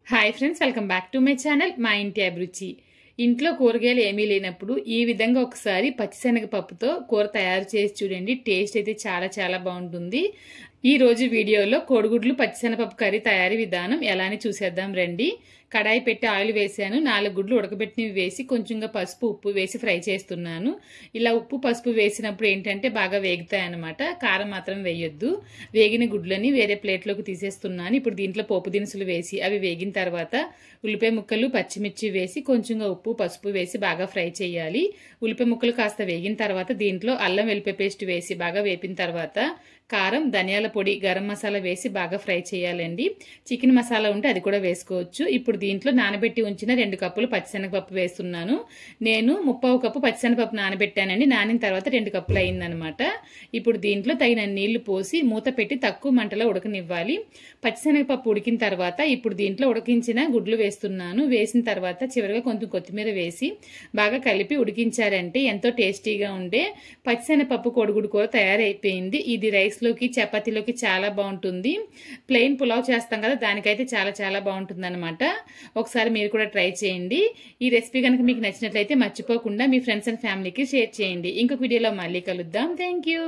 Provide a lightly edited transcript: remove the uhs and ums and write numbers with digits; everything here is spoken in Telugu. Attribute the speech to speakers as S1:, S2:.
S1: Hi friends, welcome back to my channel మా ఇంటి అభిరుచి. ఇంట్లో కూరగాయలు ఏమీ లేనప్పుడు ఈ విధంగా ఒకసారి పచ్చిశనగపప్పుతో కూర తయారు చేసి చూడండి. టేస్ట్ అయితే చాలా చాలా బాగుంటుంది. ఈ రోజు వీడియోలో కోడిగుడ్లు పచ్చిశనగపప్పు కర్రీ తయారీ విధానం ఎలా అని చూసేద్దాం రండి. కడాయి పెట్టి ఆయిల్ వేసాను. 4 గుడ్లు ఉడకబెట్టినవి వేసి కొంచెంగా పసుపు ఉప్పు వేసి ఫ్రై చేస్తున్నాను. ఇలా ఉప్పు పసుపు వేసినప్పుడు ఏంటంటే బాగా వేగుతాయి అన్నమాట. కారం మాత్రం వేయొద్దు. వేగిన గుడ్లని వేరే ప్లేట్లోకి తీసేస్తున్నాను. ఇప్పుడు దీంట్లో పోపు దినుసులు వేసి అవి వేగిన తర్వాత ఉల్లిపాయ ముక్కలు పచ్చిమిర్చి వేసి కొంచెంగా ఉప్పు పసుపు వేసి బాగా ఫ్రై చేయాలి. ఉల్లిపాయ ముక్కలు కాస్త వేగిన తర్వాత దీంట్లో అల్లం వెల్లిపాయ పేస్ట్ వేసి బాగా వేపిన తర్వాత కారం ధనియాల పొడి గరం మసాలా వేసి బాగా ఫ్రై చేయాలండి. చికెన్ మసాలా ఉంటే అది కూడా వేసుకోవచ్చు. ఇప్పుడు దీంట్లో నానబెట్టి ఉంచిన 2 కప్పులు పచ్చిశనగపప్పు వేస్తున్నాను. నేను 1/2 కప్పు పచ్చిశనగపప్పు నానబెట్టానండి. నానిన తర్వాత 2 కప్పులు అయిందనమాట. ఇప్పుడు దీంట్లో తగిన నీళ్లు పోసి మూత పెట్టి తక్కువ మంటలో ఉడకనివ్వాలి. పచ్చిశనగపప్పు ఉడికిన తర్వాత ఇప్పుడు దీంట్లో ఉడికించిన గుడ్లు వేస్తున్నాను. వేసిన తర్వాత చివరిగా కొంచెం కొత్తిమీర వేసి బాగా కలిపి ఉడికించారంటే ఎంతో టేస్టీగా ఉండే పచ్చిశనగపప్పు కోడిగుడ్డు కూర తయారైపోయింది. ఇది రైస్ లోకి చపాతీలోకి చాలా బాగుంటుంది. ప్లెయిన్ పులావ్ చేస్తాం కదా, దానికైతే చాలా చాలా బాగుంటుంది అనమాట. ఒకసారి మీరు కూడా ట్రై చేయండి. ఈ రెసిపీ కనుక మీకు నచ్చినట్లయితే మర్చిపోకుండా మీ ఫ్రెండ్స్ అండ్ ఫ్యామిలీకి షేర్ చేయండి. ఇంకొక వీడియోలో మళ్ళీ కలుద్దాం. Thank you.